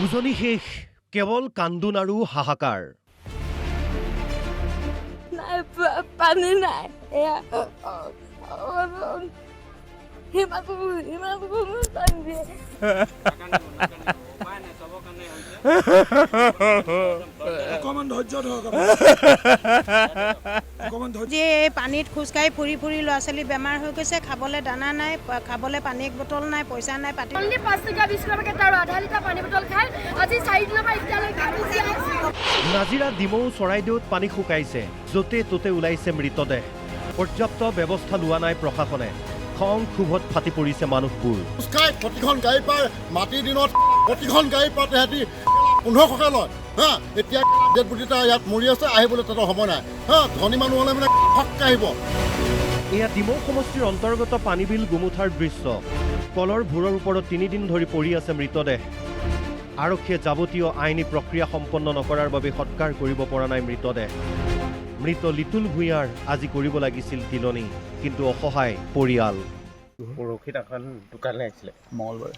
উজনি শেষ কেৱল কান্দোন আৰু হাহাকাৰ নাই পানী নাই এয়া যে পানীত খোজকাঢ়ি ফুৰি ফুৰি ল'ৰা ছোৱালী বেমাৰ হৈ গৈছে, খাবলৈ দানা নাই, খাবলৈ পানী এক বটল নাই, পইচা নাই, পাতি 5 টকা 20 টকা পেকেট আৰু আধা লিটাৰ পানী বটল খাই আজি 4 দিনৰ পৰা এতিয়ালৈকে নাজিৰা ডিমৌ চৰাইদেউত পানী শুকাইছে, য'তে ত'তে ওলাইছে মৃতদেহ। পৰ্যাপ্ত ব্যৱস্থা লোৱা নাই প্ৰশাসনে। খং ক্ষোভত ফাটি পৰিছে মানুহবোৰ। প্ৰতিখন গাড়ী পায় মাটিৰ দিনত প্ৰতিখন গাড়ী পায় সিহঁতি 1500কে লয় হা। এতিয়া ডেড বডিটা ইয়াত মৰি আছে, আহিবলৈ তাতে সময় নাই হা। ধনী মানুহ হ'লে মানে ফককে আহিব। এয়া ডিমৌ সমষ্টিৰ অন্তৰ্গত পানীবিল গুমুঠাৰ দৃশ্য। কলৰ ভূৰৰ ওপৰত 3 দিন ধৰি পৰি আছে মৃতদেহ। আৰক্ষীয়ে যাৱতীয় আইনী প্ৰক্ৰিয়া সম্পন্ন নকৰাৰ বাবে সৎকাৰ কৰিব পৰা নাই মৃতদেহ। মৃত লিতুল ভূঞাৰ আজি কৰিব লাগিছিল তিলনি, কিন্তু অসহায় পৰিয়াল। পৰহিত এখন দোকানলৈ আহিছিলে মঙলবাৰে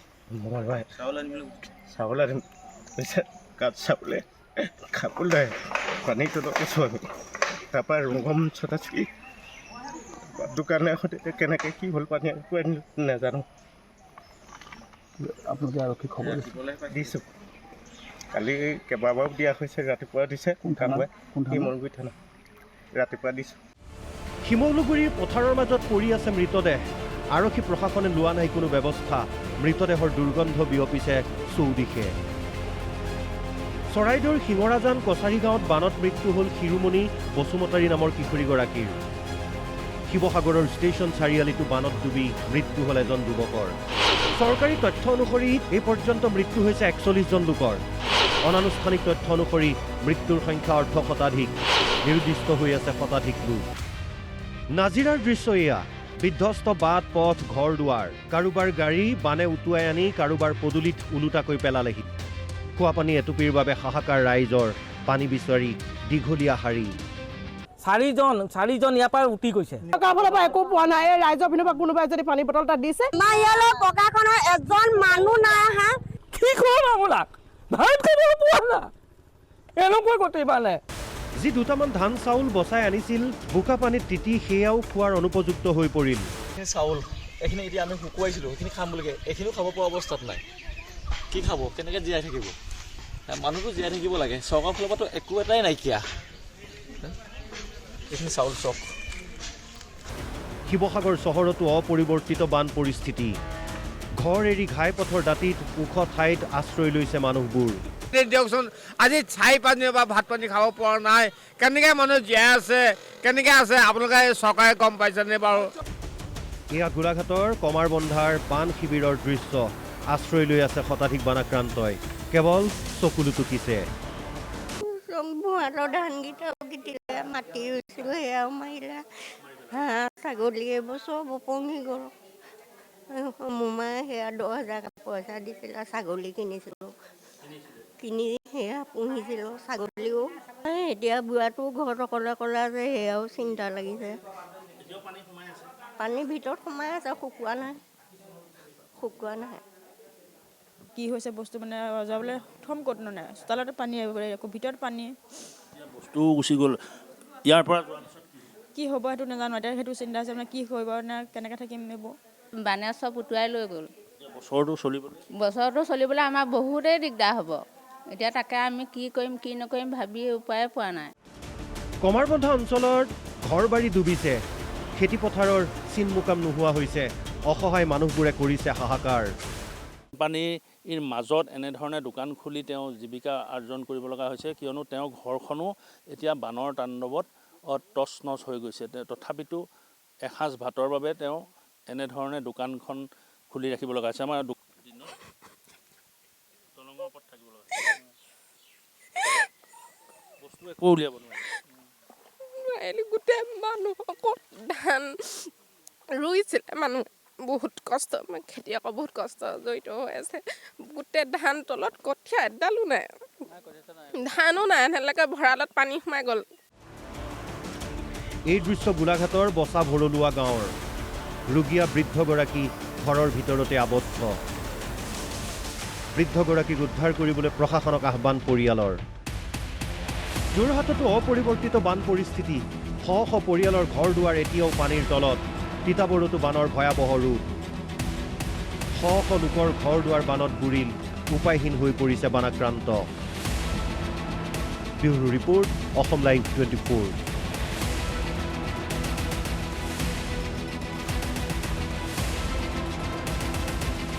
চাউল আনিম পইচা কাঠ চাউলে খাবলৈ পানীটো কৈছোঁ আমি। তাৰপৰা ৰঙম চটাচকি দোকানে সৈতে কেনেকৈ কি হ'ল পানী আনিলোঁ নাজানো। আপোনালোকে আৰক্ষী খবৰ দিছোঁ, কালি কেইবাবাৰো দিয়া হৈছে, ৰাতিপুৱা দিছে শিমলুগুৰি থানা ৰাতিপুৱা দিছোঁ। শিমলুগুৰিৰ পথাৰৰ মাজত পৰি আছে মৃতদেহ। আৰক্ষী প্ৰশাসনে লোৱা নাই কোনো ব্যৱস্থা। মৃতদেহৰ দুৰ্গন্ধ বিয়পিছে চৌদিশে। চৰাইদেউৰ শিঙৰাজান কছাৰী গাঁৱত বানত মৃত্যু হ'ল শিৰোমণি বসুমতাৰী নামৰ কিশোৰীগৰাকীৰ। শিৱসাগৰৰ ষ্টেচন চাৰিআলিতো বানত ডুবি মৃত্যু হ'ল এজন যুৱকৰ। চৰকাৰী তথ্য অনুসৰি এই পৰ্যন্ত মৃত্যু হৈছে 41 জন লোকৰ। অনানুষ্ঠানিক তথ্য অনুসৰি মৃত্যুৰ সংখ্যা অৰ্ধশতাধিক। নিৰ্দিষ্ট হৈ আছে শতাধিক লোক। নাজিৰাৰ দৃশ্য এয়া। বিধ্বস্ত বাট পথ ঘৰ দুৱাৰ, কাৰোবাৰ গাড়ী বানে উটুৱাই আনি কাৰোবাৰ পদূলিত ওলোটাকৈ পেলালেহি। খোৱাপানী এটুপিৰ বাবে হাহাকাৰ ৰাইজৰ, পানী বিচাৰি দীঘলীয়া শাৰী। চাৰিজন ইয়াৰ পৰা উঠি গৈছে। চৰকাৰৰ ফালৰ পৰা একো পোৱা নাই। ৰাইজৰ পিনৰ পৰা কোনোবাই যদি পানী বটল এটা দিছে। আমাৰ ইয়ালৈ প্ৰশাসনৰ এজন মানুহ নাই আহা। কি কৰোঁ আপোনাক ভাত খাব পোৱা না এনেকুৱা গতি মানে। যি দুটামান ধান চাউল বচাই আনিছিল, বোকা পানীত তিতি সেয়াও খোৱাৰ অনুপযুক্ত হৈ পৰিল। চাউল এইখিনি এতিয়া আমি শুকুৱাইছিলোঁ, সেইখিনি খাম বুলিকে এইখিনিও খাব পৰা অৱস্থাত নাই। কি খাব, কেনেকৈ জীয়াই থাকিব? মানুহটো জীয়াই থাকিব লাগে, চৰকাৰৰ ফালৰ পৰাতো একো এটাই নাইকিয়া। এইখিনি চাউল চক। শিৱসাগৰ চহৰতো অপৰিৱৰ্তিত বান পৰিস্থিতি। ঘৰ এৰি ঘাইপথৰ দাঁতিত ওখ ঠাইত আশ্ৰয় লৈছে মানুহবোৰ। দিয়কচোন, আজি 4-5 দিনৰ পৰা ভাত পানী খাব পৰা নাই। কেনেকৈ মানুহ জীয়াই আছে, কেনেকৈ আছে আপোনালোকে চৰকাৰে গম পাইছেনে বাৰু? এয়া গোলাঘাটৰ কমাৰবন্ধাৰ বান শিবিৰৰ দৃশ্য। আশ্ৰয় লৈ আছে শতাধিক বানাক্ৰান্তই। কেৱল চকুলো টুকিছে। ভুৱাৰৰ ধানকেইটা গিটিলে মাটি ৰুইছিলোঁ, সেয়াও মাৰিলে। হাঁহ ছাগলী এইবোৰ চব উপঙি গ'ল। মোমাই সেয়া 10,000 পইচা দিছিলে, ছাগলী কিনিছিলোঁ, কিনি সেয়া পুহিছিলোঁ ছাগলীও। এতিয়া বুঢ়াটো ঘৰত অকলে অকলে আছে, সেয়াও চিন্তা লাগিছে। পানীৰ ভিতৰত সোমাই আছে, শুকোৱা নাই। কি হৈছে বস্তু মানে যাবলৈ থম ক'ত নাই, চোতালতে পানী আকৌ ভিতৰত পানী। বস্তু গুচি গ'ল ইয়াৰ পৰা। কি হ'ব সেইটো নাজানো। এতিয়া সেইটো চিন্তা আছে মানে কি কৰিব নে কেনেকৈ থাকিম এইবোৰ। বানে চব উটুৱাই লৈ গ'ল। বছৰটো চলিবলৈ আমাৰ বহুতেই দিগদাৰ হ'ব। এতিয়া তাকে আমি কি কৰিম কি নকৰিম ভাবি উপায়ে পোৱা নাই। কমাৰবন্ধা অঞ্চলত ঘৰ বাৰী ডুবিছে, খেতিপথাৰৰ চিন মোকাম নোহোৱা হৈছে। অসহায় মানুহবোৰে কৰিছে হাহাকাৰ। পানীৰ মাজত এনেধৰণে দোকান খুলি তেওঁ জীৱিকা অৰ্জন কৰিব লগা হৈছে, কিয়নো তেওঁৰ ঘৰখনো এতিয়া বানৰ তাণ্ডৱত তছ নছ হৈ গৈছে। তথাপিতো এসাঁজ ভাতৰ বাবে তেওঁ এনেধৰণে দোকানখন খুলি ৰাখিব লগা হৈছে। আমাৰ দলঙৰ ওপৰত থাকিব লগা বস্তু একো উলিয়াব নোৱাৰে। গোটেই মানুহ ধান ৰুইছিলে, মানুহ বহুত কষ্ট, খেতিয়কৰ বহুত কষ্ট জড়িত হৈ আছে। গোটেই ধান তলত কঠীয়া এডালো নাই, ধানো নাই, এনেকৈ ভঁৰালত পানী সোমাই গ'ল। এই দৃশ্য গোলাঘাটৰ বচা ভৰলুৱা গাঁৱৰ। ৰোগীয়া বৃদ্ধগৰাকী ঘৰৰ ভিতৰতে আবদ্ধ। বৃদ্ধগৰাকীক উদ্ধাৰ কৰিবলৈ প্ৰশাসনক আহ্বান পৰিয়ালৰ। যোৰহাটতো অপৰিৱৰ্তিত বান পৰিস্থিতি। শ শ পৰিয়ালৰ ঘৰ দুৱাৰ এতিয়াও পানীৰ তলত। তিতাবৰতো বানৰ ভয়াৱহ ৰূপ। শ শ লোকৰ ঘৰ দুৱাৰ বানত বুৰিল। উপায়হীন হৈ পৰিছে বানাক্ৰান্ত। Bureau report, Assam live 24।